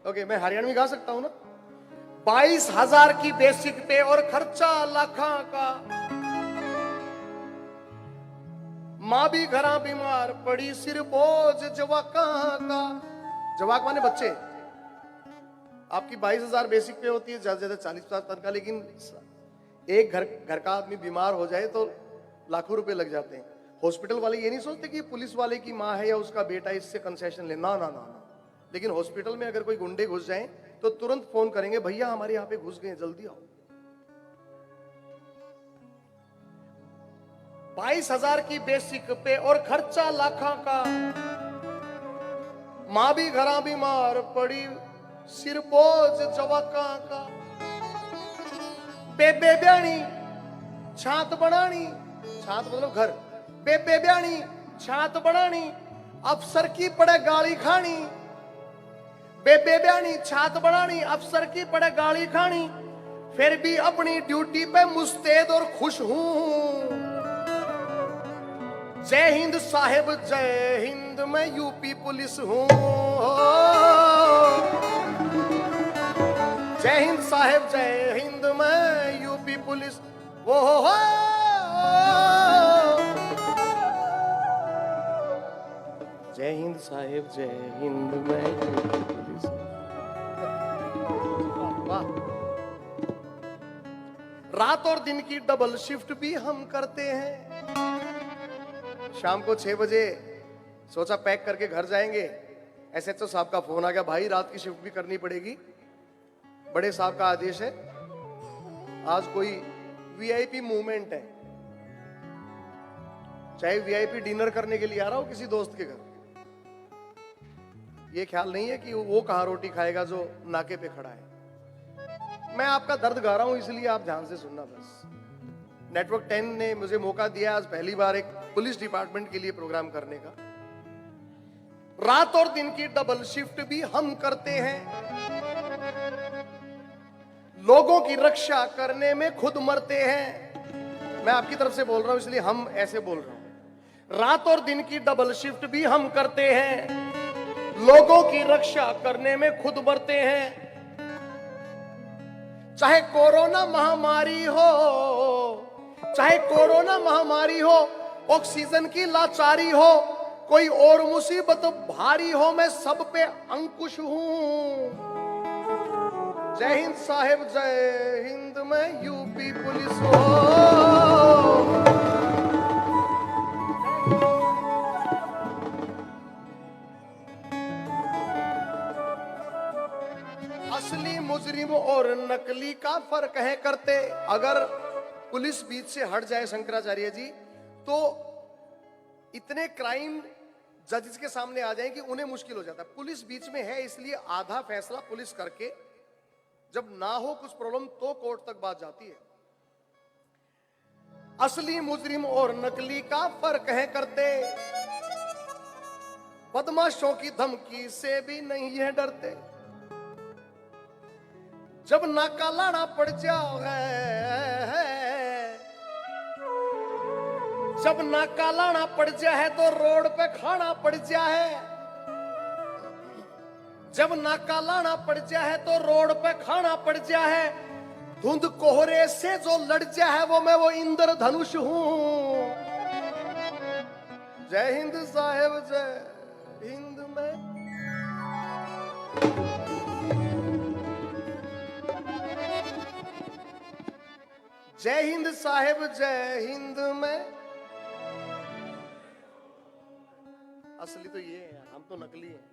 Okay, मैं हरियाणवी गा सकता हूं ना। 22,000 की बेसिक पे और खर्चा लाखा का, मां भी घरा बीमार पड़ी, सिर बोझ जवाका का। जवाक माने बच्चे। आपकी 22,000 बेसिक पे होती है, ज्यादा से ज्यादा 40,000 तनख्वाह, लेकिन एक घर का आदमी बीमार हो जाए तो लाखों रुपए लग जाते हैं। हॉस्पिटल वाले ये नहीं सोचते कि पुलिस वाले की माँ है या उसका बेटा, इससे कंसेशन ले, ना ना ना ना। लेकिन हॉस्पिटल में अगर कोई गुंडे घुस जाए तो तुरंत फोन करेंगे, भैया हमारे यहाँ पे घुस गए, जल्दी आओ। 22,000 की बेसिक पे और खर्चा लाखा का, मां भी घरा बीमार पड़ी, सिर बोझ जवाका का। बेबे ब्याणी छात बनानी, छात मतलब घर, बेबे ब्याणी छात बनानी, अफसर की पड़े गाली खानी। बेबे ब्याणी छात बनानी, अफसर की पड़े गाली खानी, फिर भी अपनी ड्यूटी पे मुस्तैद और खुश हूं। जय हिंद साहिब जय हिंद, मैं यूपी पुलिस हूं। जय हिंद साहिब जय हिंद, मैं यूपी पुलिस। वो हो जय हिंद साहिब जय हिंद, मैं यूपी पुलिस। वाह। रात और दिन की डबल शिफ्ट भी हम करते हैं। शाम को 6 बजे सोचा पैक करके घर जाएंगे, एसएचओ साहब का फोन आ गया, भाई रात की शिफ्ट भी करनी पड़ेगी, बड़े साहब का आदेश है, आज कोई वीआईपी मूवमेंट है। चाहे वीआईपी डिनर करने के लिए आ रहा हो किसी दोस्त के घर, ये ख्याल नहीं है कि वो कहां रोटी खाएगा जो नाके पे खड़ा है। मैं आपका दर्द गा रहा हूं, इसलिए आप ध्यान से सुनना बस। नेटवर्क 10 ने मुझे मौका दिया आज पहली बार एक पुलिस डिपार्टमेंट के लिए प्रोग्राम करने का। रात और दिन की डबल शिफ्ट भी हम करते हैं, लोगों की रक्षा करने में खुद मरते हैं। मैं आपकी तरफ से बोल रहा हूं इसलिए हम ऐसे बोल रहा हूं। रात और दिन की डबल शिफ्ट भी हम करते हैं, लोगों की रक्षा करने में खुद मरते हैं। चाहे कोरोना महामारी हो, चाहे कोरोना महामारी हो, ऑक्सीजन की लाचारी हो, कोई और मुसीबत भारी हो, मैं सब पे अंकुश हूं। जय हिंद साहिब जय हिंद, मैं यूपी पुलिस हूं। असली मुजरिम और नकली का फर्क है करते। अगर पुलिस बीच से हट जाए शंकराचार्य जी, तो इतने क्राइम जजेस के सामने आ जाएं कि उन्हें मुश्किल हो जाता है। पुलिस बीच में है, इसलिए आधा फैसला पुलिस करके, जब ना हो कुछ प्रॉब्लम तो कोर्ट तक बात जाती है। असली मुजरिम और नकली का फर्क है करते, बदमाशों की धमकी से भी नहीं है डरते। जब नाका लाना पड़ जाए, जब नाका लाना पड़ जाए तो रोड पे खाना पड़ जाए। जब नाका लाना पड़ जाए तो रोड पे खाना पड़ जाए। धुंध कोहरे से जो लड़ जाए वो मैं वो इंद्रधनुष हूं। जय हिंद साहिब जय हिंद, में जय हिंद साहिब जय हिंद, में असली तो ये है, हम तो नकली हैं।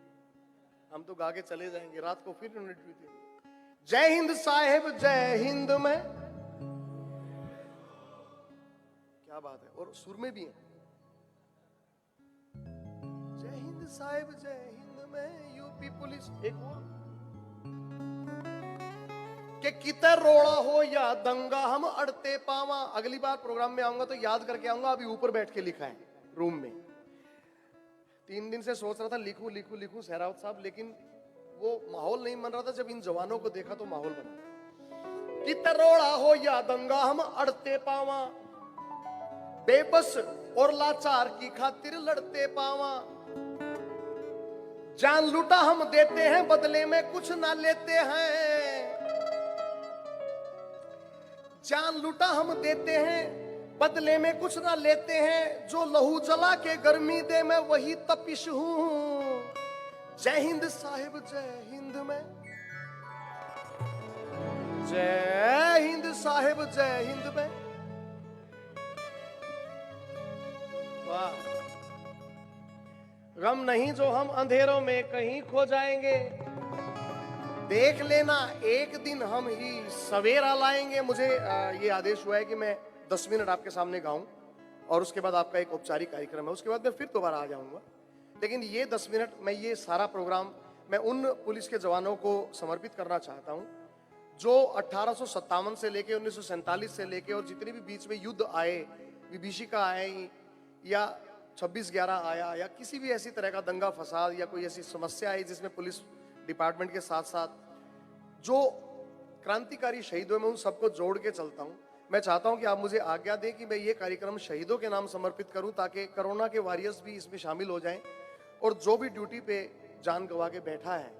हम तो गा के चले जाएंगे, रात को फिर यूनिट बीतेगी। जय हिंद साहिब जय हिंद, में क्या बात है, और सुर में भी है। जय हिंद साहिब जय हिंद, में यूपी पुलिस। एक और कि किते रोड़ा हो या दंगा हम अड़ते पावा। अगली बार प्रोग्राम में आऊंगा तो याद करके आऊंगा, अभी ऊपर बैठ के लिखा है रूम में। 3 दिन से सोच रहा था लिखूं लिखूं लिखूं सहरावत साहब, लेकिन वो माहौल नहीं बन रहा था। जब इन जवानों को देखा तो माहौल बना। कि तरोड़ा हो या दंगा हम अड़ते पावा, बेबस और लाचार की खातिर लड़ते पावा। जान लूटा हम देते हैं, बदले में कुछ ना लेते हैं। जान लूटा हम देते हैं, बदले में कुछ ना लेते हैं। जो लहू जला के गर्मी दे, मैं वही तपिश हूं। जय हिंद साहिब जय हिंद में, जय हिंद साहिब जय हिंद में। वाह। गम नहीं जो हम अंधेरों में कहीं खो जाएंगे, देख लेना एक दिन हम ही सवेरा लाएंगे। मुझे ये आदेश हुआ है कि मैं 10 मिनट आपके सामने गाऊं और उसके बाद आपका एक औपचारिक कार्यक्रम है, उसके बाद मैं फिर दोबारा आ जाऊंगा। लेकिन ये 10 मिनट मैं ये सारा प्रोग्राम मैं उन पुलिस के जवानों को समर्पित करना चाहता हूं जो 1857 से लेके 1947 से लेके और जितने भी बीच में युद्ध आए, विभीषिका आए या 26/11 आया या किसी भी ऐसी तरह का दंगा फसाद या कोई ऐसी समस्या आई जिसमें पुलिस डिपार्टमेंट के साथ साथ जो क्रांतिकारी शहीद हुए, मैं उन सबको जोड़ के चलता हूं। मैं चाहता हूं कि आप मुझे आज्ञा दें कि मैं ये कार्यक्रम शहीदों के नाम समर्पित करूं ताकि कोरोना के वॉरियर्स भी इसमें शामिल हो जाएं और जो भी ड्यूटी पे जान गंवा के बैठा है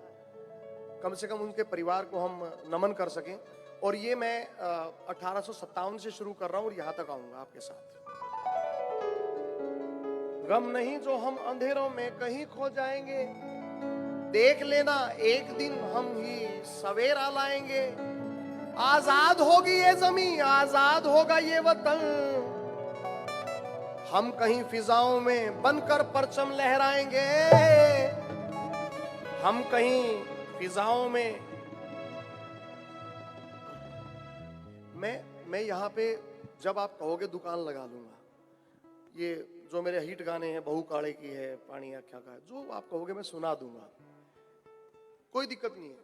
कम से कम उनके परिवार को हम नमन कर सकें। और ये मैं 1857 से शुरू कर रहा हूं और यहां तक आऊंगा आपके साथ। गम नहीं जो हम अंधेरों में कहीं खो जाएंगे, देख लेना एक दिन हम ही सवेरा लाएंगे। आजाद होगी ये जमीन, आजाद होगा ये वतन, हम कहीं फिजाओं में बनकर परचम लहराएंगे। हम कहीं फिजाओं में। मैं यहां पे जब आप कहोगे दुकान लगा लूंगा। ये जो मेरे हिट गाने हैं, बहू काले की है, पानी आख्या का है, जो आप कहोगे मैं सुना दूंगा, कोई दिक्कत नहीं है।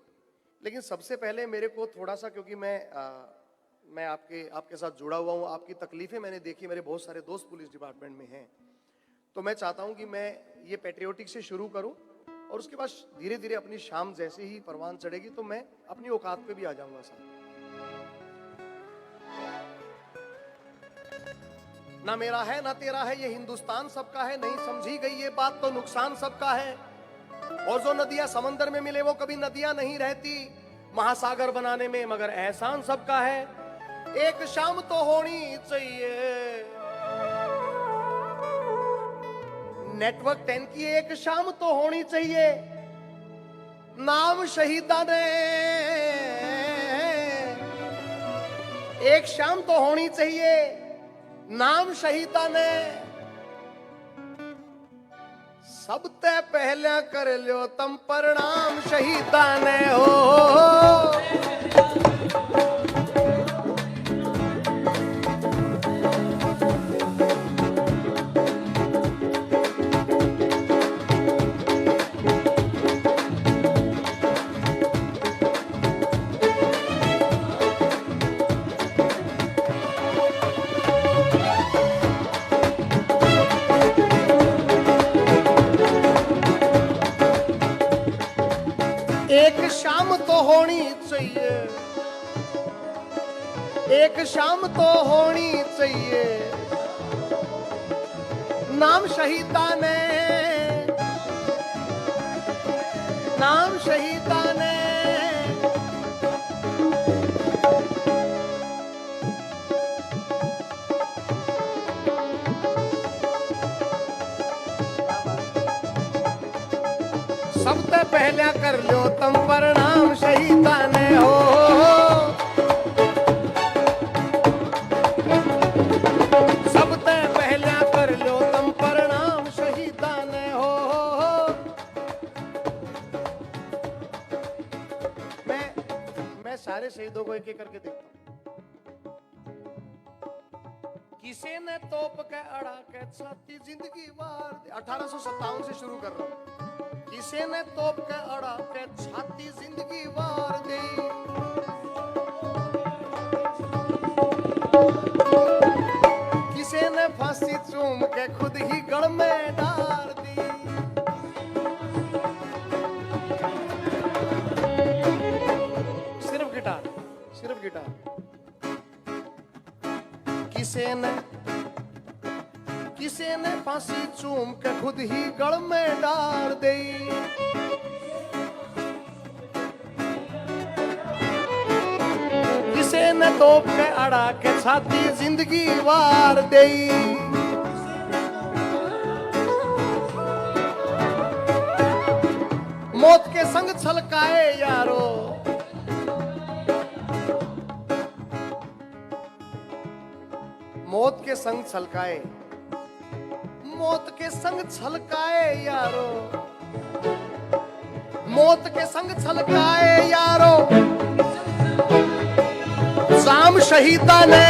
लेकिन सबसे पहले मेरे को थोड़ा सा, क्योंकि मैं आपके साथ जुड़ा हुआ हूँ, आपकी तकलीफें मैंने देखी, मेरे बहुत सारे दोस्त पुलिस डिपार्टमेंट में हैं, तो मैं चाहता हूँ कि मैं ये पैट्रियोटिक से शुरू करूँ और उसके बाद धीरे धीरे अपनी शाम जैसे ही परवान चढ़ेगी तो मैं अपनी औकात पे भी आ जाऊंगा साथ। ना मेरा है ना तेरा है, ये हिंदुस्तान सबका है, नहीं समझी गई ये बात तो नुकसान सबका है। और जो नदियां समंदर में मिले वो कभी नदियां नहीं रहती महासागर बनाने में, मगर एहसान सबका है। एक शाम तो होनी चाहिए, नेटवर्क 10 की एक शाम तो होनी चाहिए। नाम शहीदा ने एक शाम तो होनी चाहिए, नाम शहीदा ने। सब ते पहले कर लो तम प्रणाम शहीदा ने हो। एक शाम तो होनी चाहिए, एक शाम तो होनी चाहिए, नाम शहीदा ने, नाम शहीदा ने। सबसे पहले कर लो तम प्रणाम शहीदा ने हो। सबसे पहले कर लो तम प्रणाम शहीदा ने हो। मैं सारे शहीदों को एक एक करके देखता हूं। किसी ने तोप के अड़ा के छाती जिंदगी वार दे। 1857 से शुरू कर रहा हूं। किसी ने तोप के अड़ा के छाती जिंदगी वार दी। किसी ने फांसी चूम के खुद ही गड़ में डाल दी। सिर्फ गिटार, सिर्फ गिटार। किसी ने फांसी चूम के खुद ही गड़ में डाल दी। ने तोप के अड़ा के छाती जिंदगी वार देई। मौत के संग छलकाए यारो, मौत के संग छलकाए, मौत के संग छलकाए यारो, मौत के संग छलकाए यारो, शाम शहीदा ने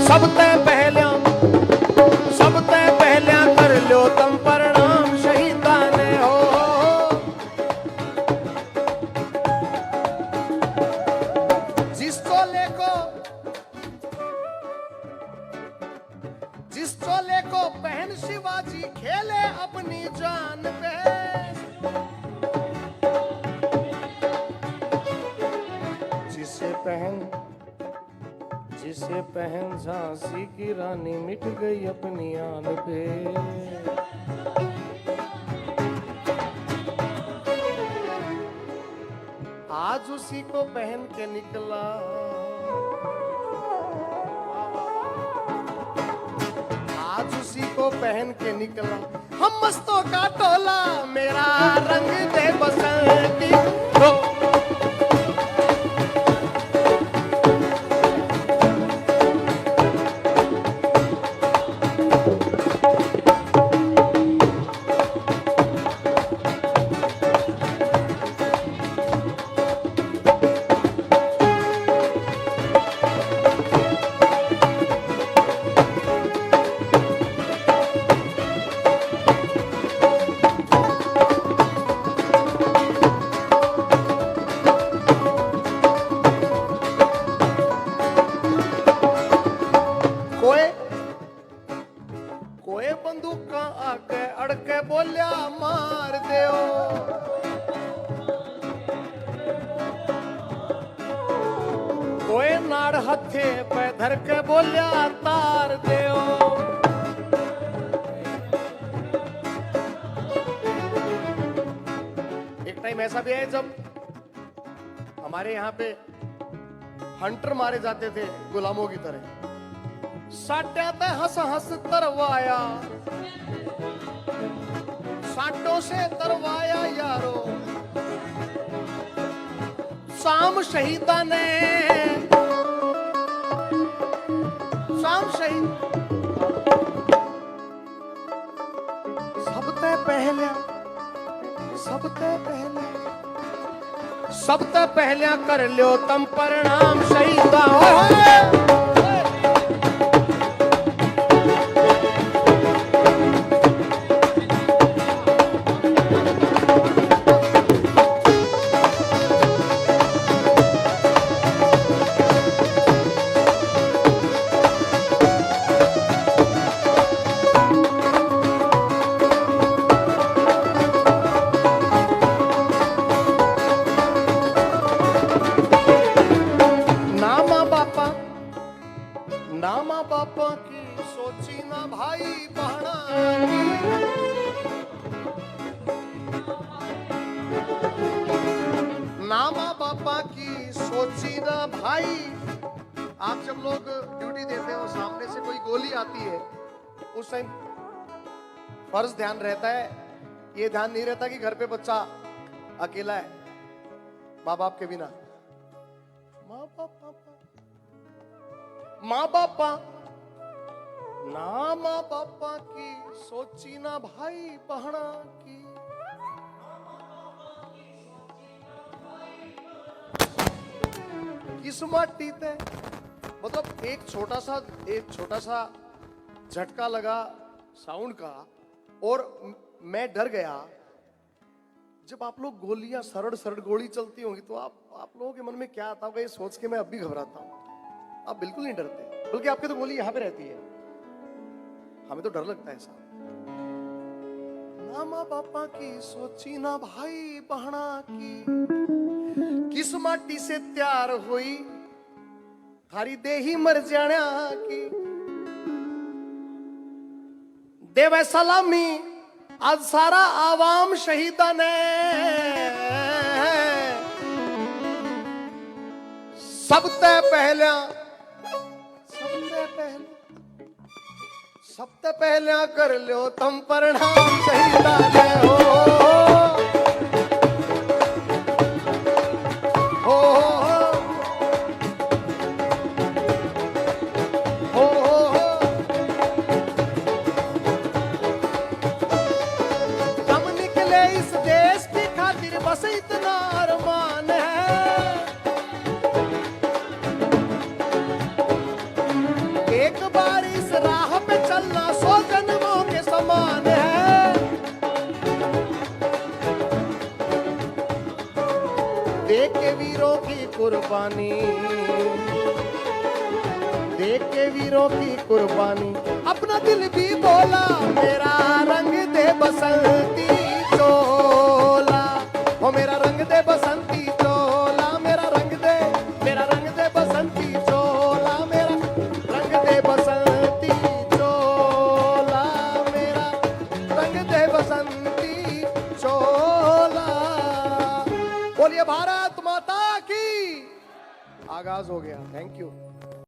सब तय पहलिया, सब तय पहलिया कर लो तम प्रणाम शहीदा ने हो। जिस चोले को पहन शिवाजी खेले अपनी जान पे, जिसे पहन झांसी की रानी मिट गई अपनी आन पे। आज उसी को पहन के निकला, आज उसी को पहन के निकला हम मस्तों का टोला, मेरा रंग दे बसंती तो। कोई बंदूक आके अड़के बोलिया मार देओ, कोई नाड़ हथे पे धर के बोलिया तार देओ। एक टाइम ऐसा भी है जब हमारे यहाँ पे हंटर मारे जाते थे गुलामों की तरह, साट्या ते हंस हंस तरवाया, साटों से तरवाया यारो, शाम शहीदा ने, शाम शहीद सबते पहले, सबते पहले, सबते पहले कर लो तम प्रणाम शहीदा। नामा बापा की सोची ना भाई बहना की, नामा बापा की सोची ना भाई। आप जब लोग ड्यूटी देते हो, सामने से कोई गोली आती है, उस टाइम फर्ज ध्यान रहता है, ये ध्यान नहीं रहता कि घर पे बच्चा अकेला है माँ बाप के बिना। माँ बापा, माँ बापा, ना माँ बापा की सोची ना भाई बहना की, किस माटी ते, मतलब एक छोटा सा झटका लगा साउंड का और मैं डर गया। जब आप लोग गोलियां सरड़ सरड़ गोली चलती होंगी तो आप लोगों के मन में क्या आता होगा, ये सोच के मैं अब भी घबराता हूं। आप बिल्कुल नहीं डरते, बल्कि आपके तो गोली यहां पे रहती है, हमें तो डर लगता है साहब। ना माँ बापा की सोची ना भाई बहना की, किस माटी से तैयार हुई थारी देही मर जाना की। देवे सलामी आज सारा आवाम शहीदा ने, सब ते पहला सबते पहले कर लो तुम प्रणाम शहीदा ने हो हम निकले इस देश की खातिर बस इतना अरमान है एक बार इस राह पे चलना 100 जन्मों के समान है देख के वीरों की कुर्बानी देख के वीरों की कुर्बानी अपना दिल भी बोला मेरा रंग दे बसंती चोला वो मेरा रंग दे बसंती चोला मेरा रंग दे बसंती चोला मेरा रंग दे बसंती चोला मेरा रंग दे बसंती चोला बोलिए भारत माता की आगाज हो गया थैंक यू